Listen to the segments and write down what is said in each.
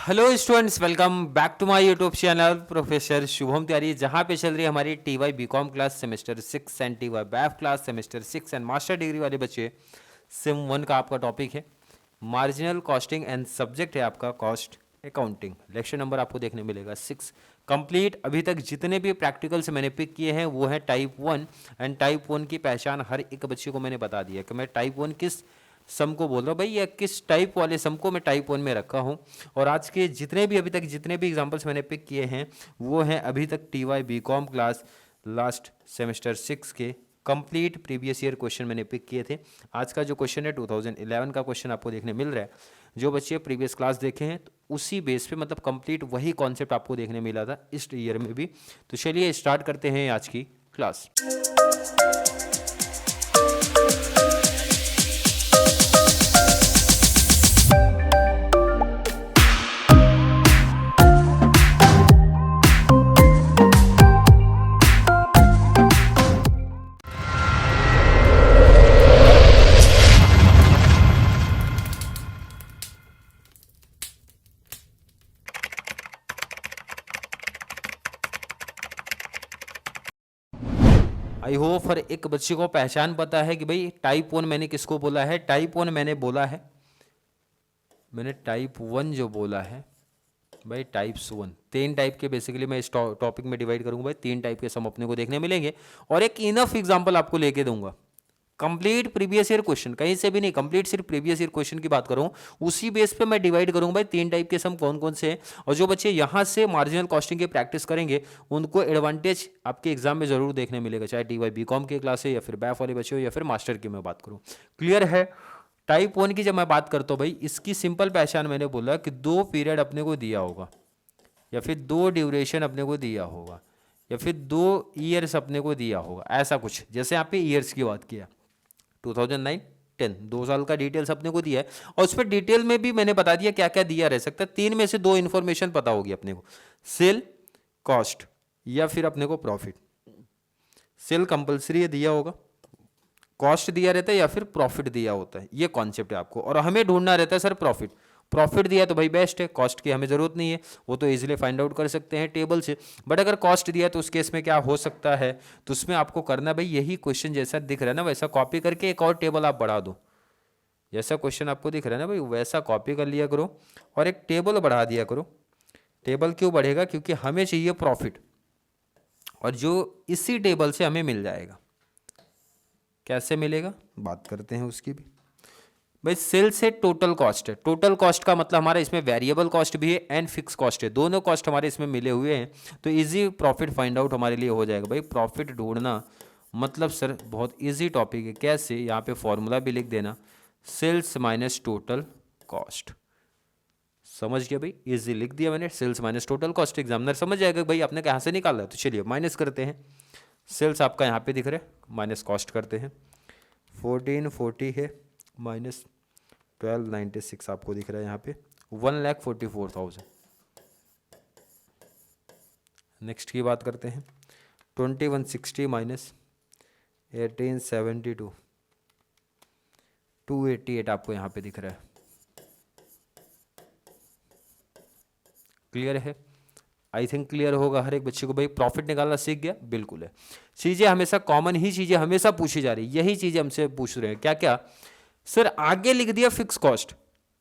Hello students, welcome back to my YouTube channel professor Shubham Tiwari, जहाँ पे चल रही है हमारी TY BCom class semester 6 and TY BAF class semester 6 and master degree वाले बच्चे। सिम 1 का आपका टॉपिक है मार्जिनल कॉस्टिंग एंड सब्जेक्ट है आपका कॉस्ट अकाउंटिंग। लेक्चर नंबर आपको देखने मिलेगा 6 कंप्लीट। अभी तक जितने भी प्रैक्टिकल से मैंने पिक किए हैं वो है टाइप 1 एंड टाइप 1 की पहचान हर एक बच्चे को मैंने बता दिया कि मैं टाइप 1 किस सम को बोल रहा हूँ भाई, या किस टाइप वाले सम को मैं टाइप 1 में रखा हूँ। और आज के जितने भी अभी तक जितने भी एग्जांपल्स मैंने पिक किए हैं वो हैं अभी तक TY BCom class last semester 6 के कंप्लीट प्रीवियस ईयर क्वेश्चन मैंने पिक किए थे। आज का जो क्वेश्चन है 2011 का क्वेश्चन आपको देखने मिल रहा है। जो बच्चे प्रीवियस क्लास देखे हैं तो उसी बेस पे मतलब कंप्लीट वही कॉन्सेप्ट आपको देखने मिला था इस ईयर में भी। तो चलिए स्टार्ट करते हैं आज की क्लास। आई होप हर एक बच्चे को पहचान पता है कि भाई टाइप 1 मैंने किसको बोला है। टाइप 1 मैंने बोला है, मैंने टाइप 1 जो बोला है भाई टाइप्स 1 तीन टाइप के बेसिकली मैं इस टॉपिक में डिवाइड करूंगा भाई। तीन टाइप के सम अपने को देखने मिलेंगे और एक इनफ एग्जांपल आपको लेके दूंगा। कंप्लीट प्रीवियस ईयर क्वेश्चन, कहीं से भी नहीं, कंप्लीट सिर्फ प्रीवियस ईयर क्वेश्चन की बात करूं उसी बेस पे मैं डिवाइड करूंगा भाई तीन टाइप के सम कौन कौन से हैं। और जो बच्चे यहां से मार्जिनल कॉस्टिंग की प्रैक्टिस करेंगे उनको एडवांटेज आपके एग्जाम में जरूर देखने मिलेगा, चाहे टीवाई बीकॉम की क्लास है या फिर बैफ वाले बच्चे हो या फिर मास्टर की मैं बात करूं। क्लियर है। टाइप 1 की जब मैं बात करता हूं भाई, इसकी सिंपल पहचान मैंने बोला कि दो पीरियड अपने को दिया होगा या फिर दो ड्यूरेशन अपने को दिया होगा या फिर 2 ईयर्स अपने को दिया होगा, ऐसा कुछ। जैसे यहाँ पे ईयर्स की बात किया 2009 10 2 साल का डिटेल्स अपने को दिया है और उस पर डिटेल में भी मैंने बता दिया क्या क्या दिया रह सकता है। तीन में से दो इंफॉर्मेशन पता होगी अपने को, सेल कॉस्ट या फिर अपने को प्रॉफिट। सेल कंपलसरी दिया होगा, कॉस्ट दिया रहता है या फिर प्रॉफिट दिया होता है, ये कॉन्सेप्ट है आपको। और हमें ढूंढना रहता है सर प्रॉफिट। प्रॉफिट दिया तो भाई बेस्ट है, कॉस्ट की हमें जरूरत नहीं है, वो तो इजीली फाइंड आउट कर सकते हैं टेबल से। बट अगर कॉस्ट दिया तो उस केस में क्या हो सकता है, तो उसमें आपको करना भाई यही क्वेश्चन जैसा दिख रहा है ना वैसा कॉपी करके एक और टेबल आप बढ़ा दो। जैसा क्वेश्चन आपको दिख रहा है ना भाई वैसा कॉपी कर लिया करो और एक टेबल बढ़ा दिया करो। टेबल क्यों बढ़ेगा, क्योंकि हमें चाहिए प्रॉफिट और जो इसी टेबल से हमें मिल जाएगा। कैसे मिलेगा बात करते हैं उसकी भी। भाई सेल से टोटल कॉस्ट है, टोटल कॉस्ट का मतलब हमारा इसमें वेरिएबल कॉस्ट भी है एंड फिक्स कॉस्ट है, दोनों कॉस्ट हमारे इसमें मिले हुए हैं। तो इजी प्रॉफिट फाइंड आउट हमारे लिए हो जाएगा। भाई प्रॉफिट ढूंढना मतलब सर बहुत इजी टॉपिक है। कैसे, यहाँ पे फॉर्मूला भी लिख देना, सेल्स माइनस टोटल कॉस्ट। समझ गया भाई, इजी लिख दिया मैंने, sales minus total cost. Examiner समझ जाएगा भाई आपने कहाँ से निकाला है। तो चलिए माइनस करते हैं। सेल्स आपका यहाँ पे दिख रहा है, माइनस कॉस्ट करते हैं। 1440 है माइनस 1296 आपको दिख रहा है यहाँ पे 1,44,000। नेक्स्ट की बात करते हैं 2160 माइनस 1872 288 आपको यहाँ पे दिख रहा है। क्लियर है, आई थिंक क्लियर होगा हर एक बच्चे को। भाई प्रॉफिट निकालना सीख गया, बिल्कुल है। चीज़ें हमेशा कॉमन ही चीज़ें हमेशा पूछी जा रही, यही चीज़ें हमसे पूछ रहे हैं। क्या क्या सर, आगे लिख दिया fix cost,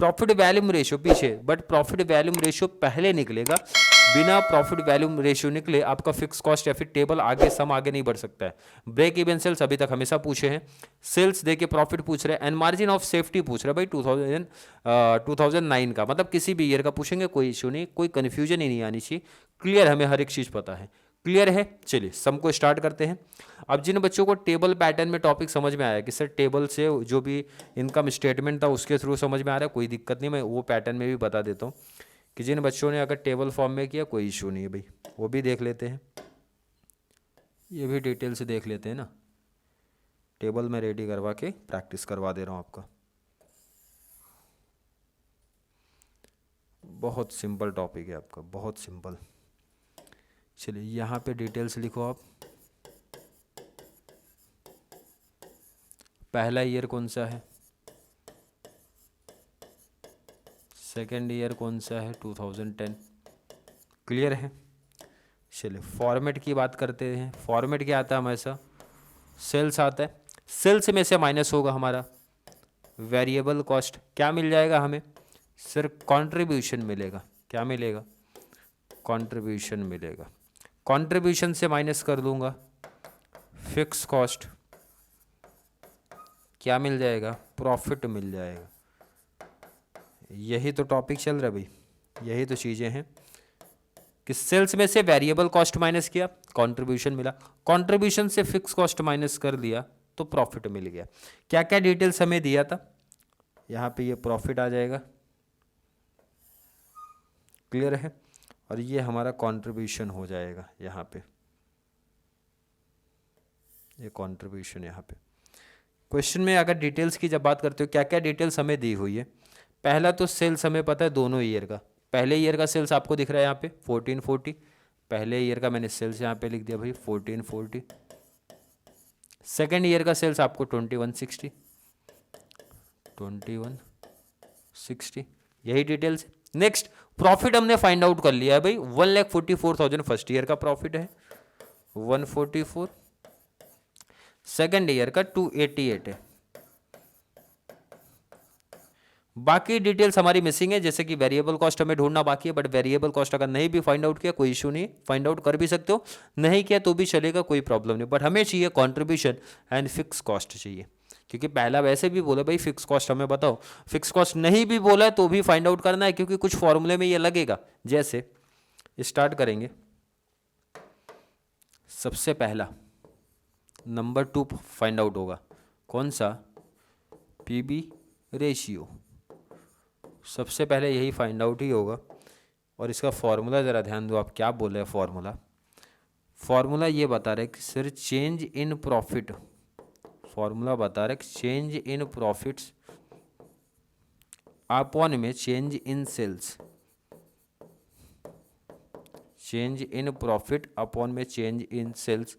profit volume ratio पीछे, बट प्रॉफिट वैल्यूम रेशियो पहले निकलेगा। बिना प्रॉफिट वैल्यूम रेशियो निकले आपका फिक्स कॉस्ट या फिर टेबल आगे सम आगे नहीं बढ़ सकता है। ब्रेक इवन सेल्स अभी तक हमेशा पूछे हैं, सेल्स देके प्रॉफिट पूछ रहे हैं एंड मार्जिन ऑफ सेफ्टी पूछ रहे हैं भाई 2009 का, मतलब किसी भी ईयर का पूछेंगे, कोई इशू नहीं, कोई कन्फ्यूजन ही नहीं आनी चाहिए। क्लियर, हमें हर एक चीज़ पता है। क्लियर है, चलिए सम को स्टार्ट करते हैं। अब जिन बच्चों को टेबल पैटर्न में टॉपिक समझ में आया कि सर टेबल से जो भी इनकम स्टेटमेंट था उसके थ्रू समझ में आ रहा है, कोई दिक्कत नहीं, मैं वो पैटर्न में भी बता देता हूँ कि जिन बच्चों ने अगर टेबल फॉर्म में किया कोई इशू नहीं है भाई, वो भी देख लेते हैं। ये भी डिटेल से देख लेते हैं ना, टेबल में रेडी करवा के प्रैक्टिस करवा दे रहा हूँ आपका। बहुत सिंपल टॉपिक है आपका, बहुत सिंपल। चलिए यहाँ पे डिटेल्स लिखो आप। पहला ईयर कौन सा है, सेकेंड ईयर कौन सा है? 2010। क्लियर है? चलिए फॉर्मेट की बात करते हैं। फॉर्मेट क्या आता है हमेशा? सेल्स आता है। सेल्स में से माइनस होगा हमारा वेरिएबल कॉस्ट। क्या मिल जाएगा हमें? सिर्फ कंट्रीब्यूशन मिलेगा। क्या मिलेगा? कंट्रीब्यूशन मिलेगा। कंट्रीब्यूशन से माइनस कर दूंगा फिक्स कॉस्ट। क्या मिल जाएगा? प्रॉफिट मिल जाएगा। यही तो टॉपिक चल रहा है भाई, यही तो चीज़ें हैं कि सेल्स में से वेरिएबल कॉस्ट माइनस किया, कंट्रीब्यूशन मिला। कंट्रीब्यूशन से फिक्स कॉस्ट माइनस कर दिया तो प्रॉफिट मिल गया। क्या क्या डिटेल्स हमें दिया था? यहाँ पे ये प्रॉफिट आ जाएगा। क्लियर है? और ये हमारा कंट्रीब्यूशन हो जाएगा यहाँ पे, ये कंट्रीब्यूशन यहाँ पे। क्वेश्चन में अगर डिटेल्स की जब बात करते हो, क्या क्या डिटेल्स हमें दी हुई है? पहला तो सेल्स हमें पता है दोनों ईयर का। पहले ईयर का सेल्स आपको दिख रहा है यहाँ पे 1440। पहले ईयर का मैंने सेल्स यहाँ पे लिख दिया भाई 1440। सेकेंड ईयर का सेल्स आपको 2160, 2160, यही डिटेल्स। नेक्स्ट प्रॉफिट हमने फाइंड आउट कर लिया है भाई, 1,44,000 फर्स्ट ईयर का प्रॉफिट है, 144। सेकेंड ईयर का 288 है। बाकी डिटेल्स हमारी मिसिंग है, जैसे कि वेरिएबल कॉस्ट हमें ढूंढना बाकी है, बट वेरिएबल कॉस्ट अगर नहीं भी फाइंड आउट किया कोई इशू नहीं, फाइंड आउट कर भी सकते हो, नहीं किया तो भी चलेगा, कोई प्रॉब्लम नहीं। बट हमें चाहिए कंट्रीब्यूशन एंड फिक्स कॉस्ट चाहिए, क्योंकि पहला वैसे भी बोला भाई फिक्स कॉस्ट हमें बताओ, फिक्स कॉस्ट नहीं भी बोला है तो भी फाइंड आउट करना है, क्योंकि कुछ फॉर्मूले में ये लगेगा। जैसे स्टार्ट करेंगे, सबसे पहला नंबर 2 फाइंड आउट होगा, कौन सा? PV ratio. सबसे पहले यही फाइंड आउट ही होगा। और इसका फॉर्मूला ज़रा ध्यान दो, आप क्या बोल रहे हैं फॉर्मूला? फॉर्मूला ये बता रहे कि sir change in profit, formula बता रहे कि चेंज इन प्रॉफिट्स अपॉन में change in sales, change in profit upon में चेंज इन सेल्स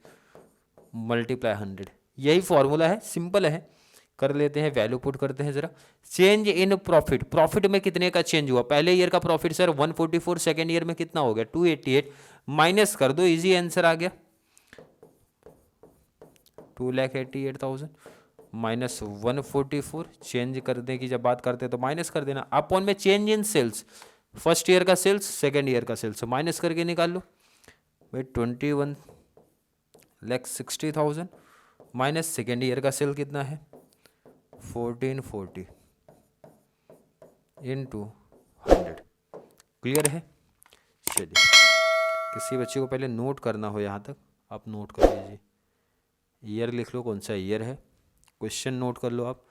मल्टीप्लाई 100। यही फॉर्मूला है, सिंपल है, कर लेते हैं, वैल्यू पुट करते हैं जरा। चेंज इन प्रॉफिट, प्रॉफिट में कितने का चेंज हुआ? पहले ईयर का प्रॉफिट सर 144, सेकेंड ईयर में कितना हो गया? 288, माइनस कर दो, इजी आंसर आ गया 2,88,000 माइनस 144। चेंज करने की जब बात करते हैं तो माइनस कर देना, अपॉन में change in sales, first year का सेल्स सेकेंड ईयर का सेल्स माइनस करके निकाल लो भाई, 21,60,000 माइनस सेकेंड ईयर का सेल कितना है? 1440 इंटू 100। क्लियर है? चलिए, किसी बच्चे को पहले नोट करना हो यहाँ तक आप नोट कर लीजिए, ईयर लिख लो, कौन सा ईयर है, क्वेश्चन नोट कर लो आप।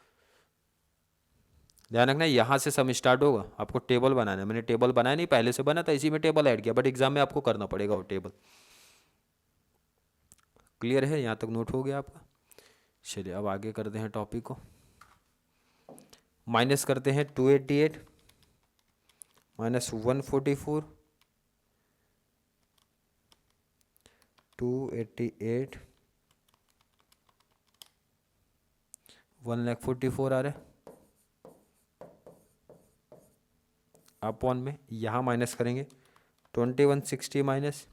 ध्यान रखना यहाँ से सम स्टार्ट होगा, आपको टेबल बनाना है। मैंने टेबल बनाया नहीं, पहले से बना था, इसी में टेबल ऐड किया, बट एग्जाम में आपको करना पड़ेगा वो टेबल। क्लियर है? यहाँ तक नोट हो गया आपका? चलिए अब आगे करते हैं टॉपिक को। माइनस करते हैं 288 माइनस 144, 288 1,44,000 आ रहा है, अपॉन में यहाँ माइनस करेंगे 2160 माइनस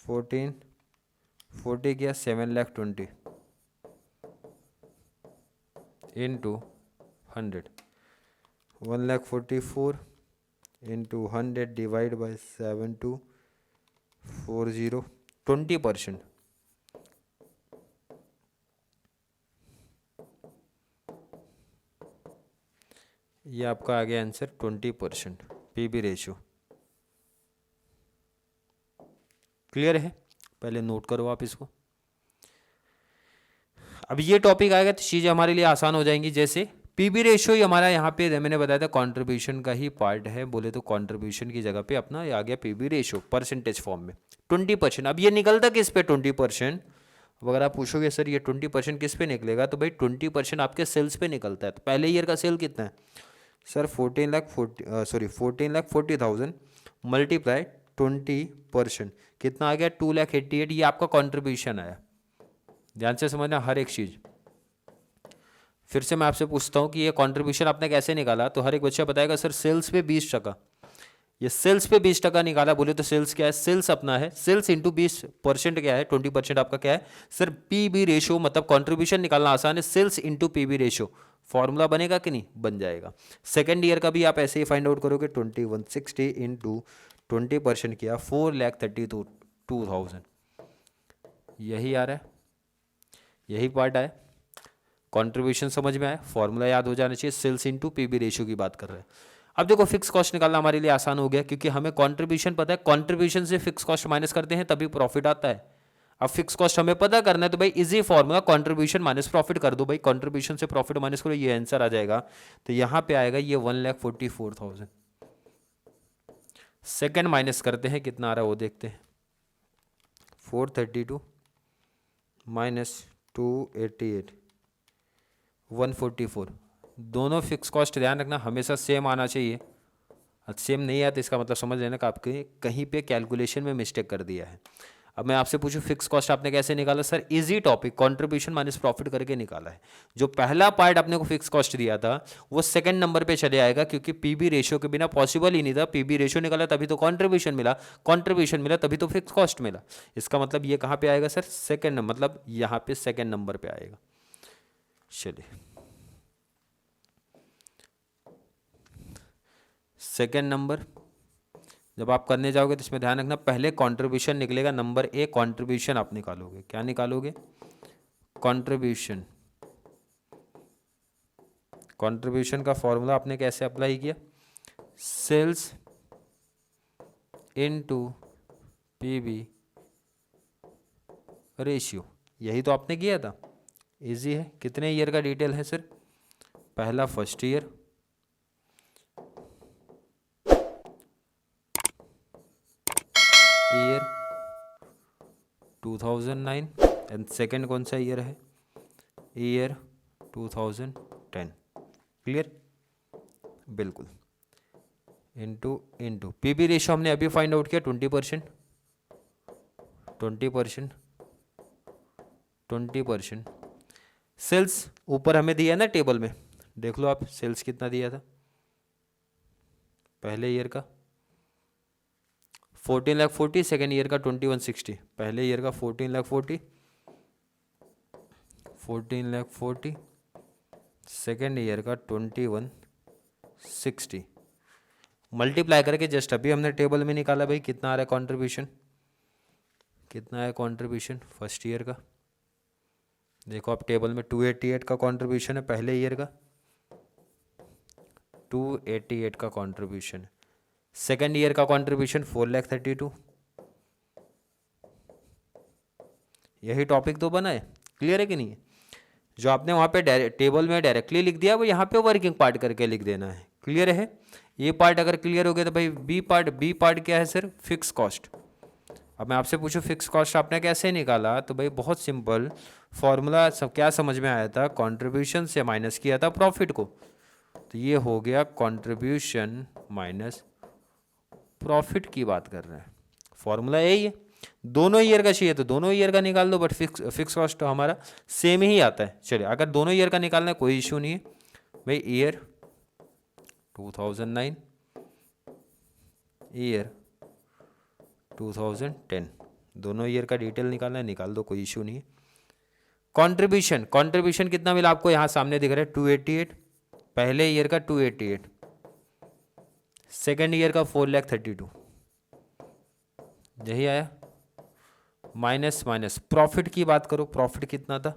1440 किया 7,20,000 इंटू 100, 1,44,000 इंटू 100 डिवाइड बाई 7240, 20%। ये आपका आ गया आंसर 20% पीबी रेशियो। क्लियर है? पहले नोट करो आप इसको। अब ये टॉपिक आएगा तो चीज़ें हमारे लिए आसान हो जाएंगी। जैसे पीबी रेशियो ही हमारा यहाँ पे मैंने बताया था कंट्रीब्यूशन का ही पार्ट है, बोले तो कंट्रीब्यूशन की जगह पे अपना आ गया पीबी रेशियो परसेंटेज फॉर्म में 20%। अब ये निकलता किस पे 20%? अब अगर आप पूछोगे सर ये 20% किस पे निकलेगा, तो भाई 20% आपके सेल्स पे निकलता है। तो पहले ईयर का सेल कितना है सर? 14,40,000 मल्टीप्लाई 20%, कितना आ गया? 2,88,000। ये आपका कंट्रीब्यूशन आया। ध्यान से समझना हर एक चीज़। फिर से मैं आपसे पूछता हूँ कि ये कंट्रीब्यूशन आपने कैसे निकाला, तो हर एक बच्चा बताएगा सर सेल्स पे 20%। ये सेल्स पे 20% निकाला बोले तो सेल्स क्या है, सेल्स अपना है, सेल्स इंटू 20% क्या है, 20% आपका क्या है सर, पीबी रेशो, मतलब कंट्रीब्यूशन निकालना आसान है, sales into PV ratio, formula बनेगा कि नहीं, बन जाएगा। सेकेंड ईयर का भी आप ऐसे ही फाइंड आउट करोगे, 2160 इंटू 20% किया 4,32,000, यही आ रहा है, यही पार्ट आया। कंट्रीब्यूशन समझ में आया, फॉर्मूला याद हो जाना चाहिए, सेल्स इंटू पीबी रेशियो की बात कर रहे हैं। अब देखो फिक्स कॉस्ट निकालना हमारे लिए आसान हो गया, क्योंकि हमें कंट्रीब्यूशन पता है, कंट्रीब्यूशन से फिक्स कॉस्ट माइनस करते हैं तभी प्रॉफिट आता है। अब फिक्स कॉस्ट हमें पता करना है, तो भाई easy formula, contribution minus profit कर दो भाई, कंट्रीब्यूशन से प्रॉफिट माइनस करो, ये आंसर आ जाएगा। तो यहाँ पे आएगा ये 1,44,000। सेकेंड माइनस करते हैं, कितना आ रहा है वो देखते हैं, 432 माइनस 288 144। दोनों फिक्स कॉस्ट ध्यान रखना हमेशा सेम आना चाहिए, सेम नहीं आया तो इसका मतलब समझ लेना कि आपके कहीं पे कैलकुलेशन में मिस्टेक कर दिया है। अब मैं आपसे पूछूं फिक्स कॉस्ट आपने कैसे निकाला, sir easy topic, contribution minus profit करके निकाला है। जो पहला पार्ट आपने को फिक्स कॉस्ट दिया था वो सेकंड नंबर पे चले आएगा, क्योंकि पीबी रेशियो के बिना पॉसिबल ही नहीं था, पीबी रेशियो निकाला तभी तो कंट्रीब्यूशन मिला, कंट्रीब्यूशन मिला तभी तो फिक्स कॉस्ट मिला। इसका मतलब ये कहाँ पे आएगा सर, सेकेंड, मतलब यहाँ पे सेकेंड नंबर पे आएगा। चलिए सेकेंड नंबर जब आप करने जाओगे तो इसमें ध्यान रखना, पहले कंट्रीब्यूशन निकलेगा, नंबर ए कंट्रीब्यूशन आप निकालोगे, क्या निकालोगे, कंट्रीब्यूशन। कंट्रीब्यूशन का फॉर्मूला आपने कैसे अप्लाई किया, सेल्स इनटू पीबी रेशियो, यही तो आपने किया था, इजी है। कितने ईयर का डिटेल है सर, पहला first year, year 2009, and second कौन सा ईयर है, ईयर 2010। क्लियर, बिल्कुल। इनटू इनटू पीबी रेशियो हमने अभी फाइंड आउट किया 20%, 20%, 20%। सेल्स ऊपर हमें दिया ना टेबल में, देख लो आप सेल्स कितना दिया था पहले ईयर का, 14,40,000, सेकेंड ईयर का 2160, पहले ईयर का 14,40,000, 14,40,000, सेकेंड ईयर का 2160, मल्टीप्लाई करके जस्ट अभी हमने टेबल में निकाला भाई कितना आ रहा है कंट्रीब्यूशन, कितना है कंट्रीब्यूशन फर्स्ट ईयर का, देखो आप टेबल में 288 का कंट्रीब्यूशन है पहले ईयर का, 288 का कंट्रीब्यूशन है, सेकेंड ईयर का कंट्रीब्यूशन 4,32,000। यही टॉपिक तो बना है, क्लियर है कि नहीं है, जो आपने वहाँ पे टेबल में डायरेक्टली लिख दिया वो यहाँ पे वर्किंग पार्ट करके लिख देना है, क्लियर है। ये पार्ट अगर क्लियर हो गया तो भाई बी पार्ट क्या है सर, फिक्स कॉस्ट। अब मैं आपसे पूछूं फिक्स कॉस्ट आपने कैसे निकाला, तो भाई बहुत सिंपल फॉर्मूला, सब क्या समझ में आया था, कंट्रीब्यूशन से माइनस किया था प्रॉफिट को, तो ये हो गया कंट्रीब्यूशन माइनस प्रॉफिट की बात कर रहे हैं, फॉर्मूला यही है। दोनों ईयर का चाहिए तो दोनों ईयर का निकाल दो, बट फिक्स कॉस्ट तो हमारा सेम ही आता है। चलिए अगर दोनों ईयर का निकालना है कोई इशू नहीं है भाई, ईयर 2009, ईयर 2010, दोनों ईयर का डिटेल निकालना है, निकाल दो, कोई इशू नहीं है। कंट्रीब्यूशन कितना मिला आपको, यहाँ सामने दिख रहा है 288, पहले ईयर का 288, सेकेंड ईयर का 4,32,000, यही आया। माइनस प्रॉफिट की बात करो, प्रॉफिट कितना था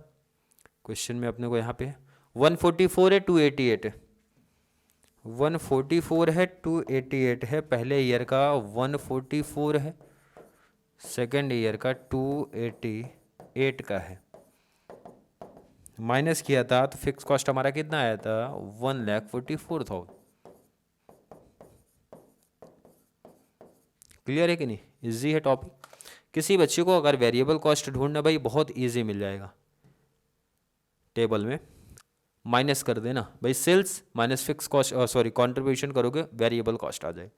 क्वेश्चन में अपने को, यहाँ पे 144 है, 288 है, 144 है, 288 है, पहले ईयर का 144 है, सेकेंड ईयर का 288 का है, माइनस किया था तो फिक्स कॉस्ट हमारा कितना आया था, 1,44,000। क्लियर है कि नहीं, इजी है टॉपिक। किसी बच्चे को अगर वेरिएबल कॉस्ट ढूंढना भाई बहुत इजी मिल जाएगा, टेबल में माइनस कर देना भाई, sales minus fix cost, sorry contribution करोगे वेरिएबल कॉस्ट आ जाए,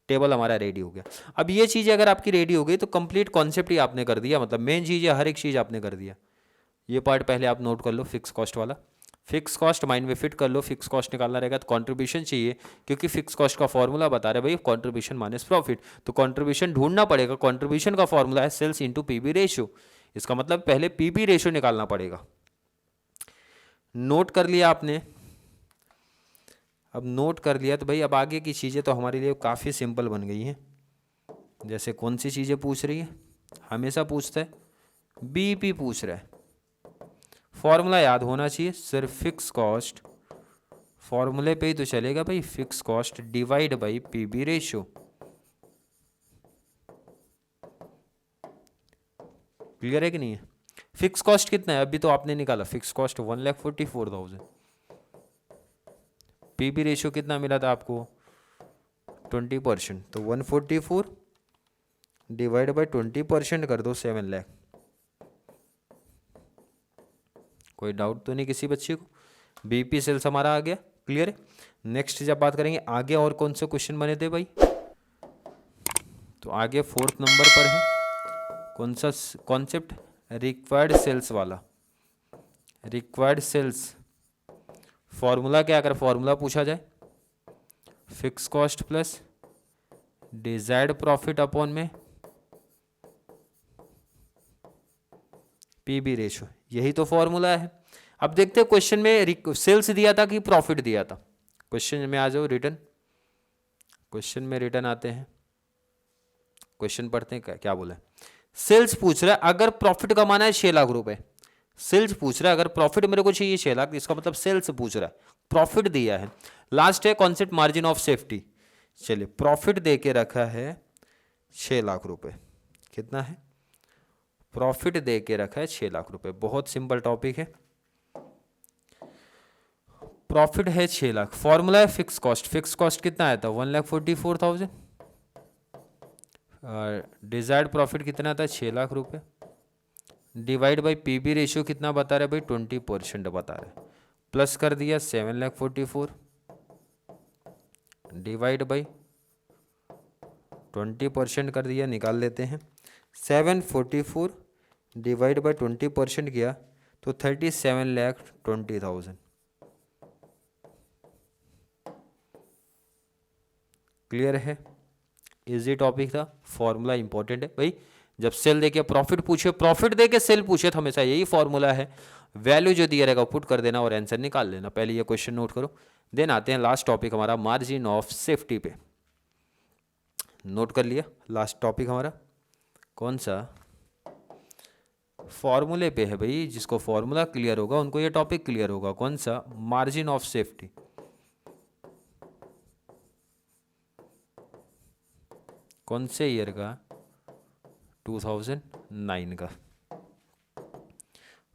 टेबल हमारा रेडी हो गया। अब ये चीज़ें अगर आपकी रेडी हो गई तो कंप्लीट कॉन्सेप्ट ही आपने कर दिया, मतलब मेन चीज़ है, हर एक चीज़ आपने कर दिया। ये पार्ट पहले आप नोट कर लो फिक्स कॉस्ट वाला, फिक्स कॉस्ट माइंड में फिट कर लो, फिक्स कॉस्ट निकालना रहेगा तो कंट्रीब्यूशन चाहिए, क्योंकि फिक्स कॉस्ट का फॉर्मूला बता रहा है भाई कंट्रीब्यूशन माइनस प्रॉफिट, तो कंट्रीब्यूशन ढूंढना पड़ेगा। कंट्रीब्यूशन का फॉर्मूला है सेल्स इनटू पीबी रेशियो, इसका मतलब पहले पीबी रेशियो निकालना पड़ेगा। नोट कर लिया आपने? अब नोट कर लिया तो भाई अब आगे की चीज़ें तो हमारे लिए काफ़ी सिंपल बन गई हैं। जैसे कौन सी चीज़ें पूछ रही है, हमेशा पूछता है बीपी पूछ रहा है, फॉर्मूला याद होना चाहिए सिर्फ फिक्स कॉस्ट, फॉर्मूले पे ही तो चलेगा भाई, fix cost divide by PV ratio. Clear है कि नहीं है? फिक्स कॉस्ट कितना है अभी तो आपने निकाला, फिक्स कॉस्ट 1,44,000, पीबी रेशियो कितना मिला था आपको 20%, तो 144 डिवाइड बाई 20% कर दो 7 लाख। कोई डाउट तो नहीं किसी बच्चे को? बीपी सेल्स हमारा आ गया, क्लियर है। नेक्स्ट जब बात करेंगे आगे और कौन से क्वेश्चन बने थे भाई, तो आगे 4th नंबर पर है कौन सा कॉन्सेप्ट, रिक्वायर्ड सेल्स वाला। रिक्वायर्ड सेल्स फॉर्मूला क्या, अगर फॉर्मूला पूछा जाए fix cost plus desired profit upon में पीबी रेशियो, यही तो फॉर्मूला है। अब देखते हैं क्वेश्चन में सेल्स दिया था कि प्रॉफिट दिया था। क्वेश्चन में आ जाओ, रिटर्न, क्वेश्चन में रिटर्न आते हैं, क्वेश्चन पढ़ते हैं क्या बोला है। सेल्स पूछ रहा है अगर प्रॉफिट कमाना है 6 लाख रुपए, सेल्स पूछ रहा है अगर प्रॉफिट मेरे को चाहिए 6 लाख, इसका मतलब सेल्स पूछ रहा है, प्रॉफिट दिया है। लास्ट है कॉन्सेप्ट मार्जिन ऑफ सेफ्टी, चलिए प्रॉफिट दे के रखा है 6 लाख रुपए, कितना है प्रॉफिट दे के रखा है 6 लाख रुपए, बहुत सिंपल टॉपिक है। प्रॉफिट है 6 लाख, फॉर्मूला है फिक्स कॉस्ट, फिक्स कॉस्ट कितना आया था 1,44,000, डिजायर्ड प्रॉफिट कितना था 6 लाख रुपए, डिवाइड बाई पीबी रेशियो कितना बता रहे भाई 20% बता रहे, प्लस कर दिया 7,44,000 डिवाइड बाई 20% कर दिया, निकाल लेते हैं 744 डिवाइड बाई 20% किया तो 37,20,000। क्लियर है? इजी टॉपिक था, फॉर्मूला इंपॉर्टेंट है भाई। जब सेल देके प्रॉफिट पूछे, प्रॉफिट देके सेल पूछे तो हमेशा यही फॉर्मूला है, वैल्यू जो दिया रहेगा पुट कर देना और आंसर निकाल लेना। पहले ये क्वेश्चन नोट करो, देन आते हैं लास्ट टॉपिक हमारा मार्जिन ऑफ सेफ्टी पे। नोट कर लिया, लास्ट टॉपिक हमारा कौन सा, फॉर्मूले पे है भाई। जिसको फॉर्मूला क्लियर होगा उनको ये टॉपिक क्लियर होगा। कौन सा, मार्जिन ऑफ सेफ्टी। कौन से ईयर का, 2009 का।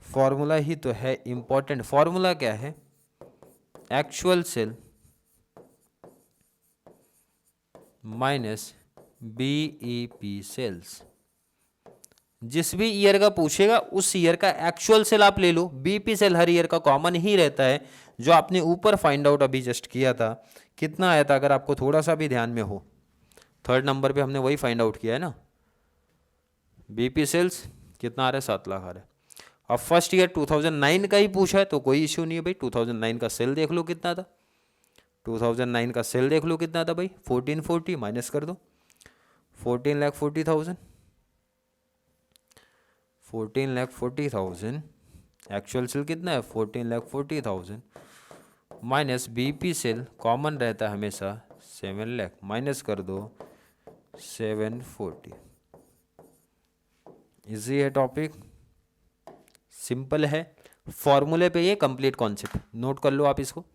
फॉर्मूला ही तो है इंपॉर्टेंट। फॉर्मूला क्या है, actual sale minus BEP sales. जिस भी ईयर का पूछेगा उस ईयर का एक्चुअल सेल आप ले लो, बीपी सेल हर ईयर का कॉमन ही रहता है। जो आपने ऊपर फाइंड आउट अभी जस्ट किया था कितना आया था, अगर आपको थोड़ा सा भी ध्यान में हो, 3rd नंबर पे हमने वही फाइंड आउट किया है ना। बीपी सेल्स कितना आ रहा है, 7 लाख आ रहा है। अब फर्स्ट ईयर 2009 का ही पूछा है तो कोई इश्यू नहीं है भाई। 2009 का सेल देख लो कितना था, 2009 का सेल देख लो कितना था भाई, 1440 माइनस कर दो 14,40,000। 14,40,000 एक्चुअल सेल कितना है 14,40,000 माइनस बीपी सेल कॉमन रहता है हमेशा 7 लाख, माइनस कर दो 740। इजी है टॉपिक, सिंपल है। फॉर्मूले पे ये कंप्लीट कॉन्सेप्ट नोट कर लो आप इसको,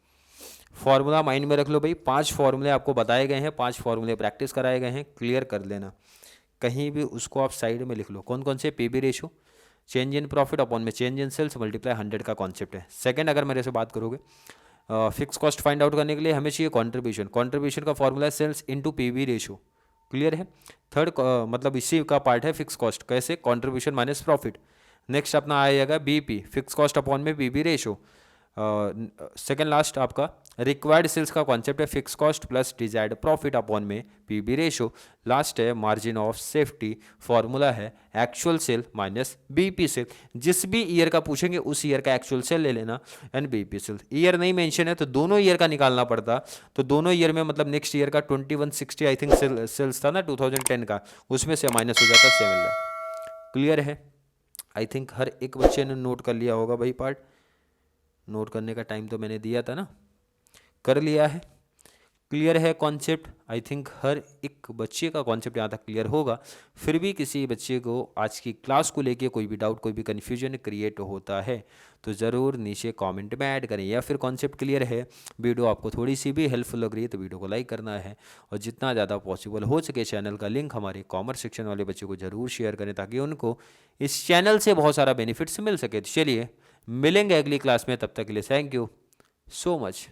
फॉर्मूला माइंड में रख लो भाई। 5 फॉर्मूले आपको बताए गए हैं, 5 फॉर्मूले प्रैक्टिस कराए गए हैं, क्लियर कर लेना। कहीं भी उसको आप साइड में लिख लो। कौन कौन से, PV ratio, change in profit upon में चेंज इन सेल्स मल्टीप्लाई 100 का कॉन्सेप्ट है। सेकंड, अगर मेरे से बात करोगे फिक्स कॉस्ट फाइंड आउट करने के लिए हमें चाहिए कंट्रीब्यूशन। कंट्रीब्यूशन का फॉर्मूला है sales into PV ratio, clear है। थर्ड मतलब इसी का पार्ट है फिक्स कॉस्ट, कैसे, कंट्रीब्यूशन माइनस प्रॉफिट। नेक्स्ट अपना आएगा बीपी, फिक्स कॉस्ट अपॉन में पीबी रेशो। सेकंड लास्ट आपका रिक्वायर्ड सेल्स का कॉन्सेप्ट है fix cost plus desired profit upon में पीबी रेशो। लास्ट है मार्जिन ऑफ सेफ्टी, फॉर्मूला है actual sale minus BEP sale. जिस भी ईयर का पूछेंगे उस ईयर का एक्चुअल सेल ले लेना एंड बीपी सेल। ईयर नहीं मेंशन है तो दोनों ईयर का निकालना पड़ता, तो दोनों ईयर में मतलब नेक्स्ट ईयर का 2160 आई थिंक सेल्स था ना 2010 का, उसमें से माइनस हो जाता 7 लाख। क्लियर है? आई थिंक हर एक बच्चे ने नोट कर लिया होगा भाई पार्ट। नोट करने का टाइम तो मैंने दिया था ना, कर लिया है। क्लियर है कॉन्सेप्ट? आई थिंक हर एक बच्चे का कॉन्सेप्ट यहाँ तक क्लियर होगा। फिर भी किसी बच्चे को आज की क्लास को लेके कोई भी डाउट, कोई भी कन्फ्यूजन क्रिएट होता है तो ज़रूर नीचे कमेंट में ऐड करें, या फिर कॉन्सेप्ट क्लियर है, वीडियो आपको थोड़ी सी भी हेल्पफुल लग रही है तो वीडियो को लाइक करना है, और जितना ज़्यादा पॉसिबल हो सके चैनल का लिंक हमारे कॉमर्स सेक्शन वाले बच्चों को ज़रूर शेयर करें ताकि उनको इस चैनल से बहुत सारा बेनिफिट्स मिल सके। तो चलिए मिलेंगे अगली क्लास में, तब तक के लिए थैंक यू सो मच।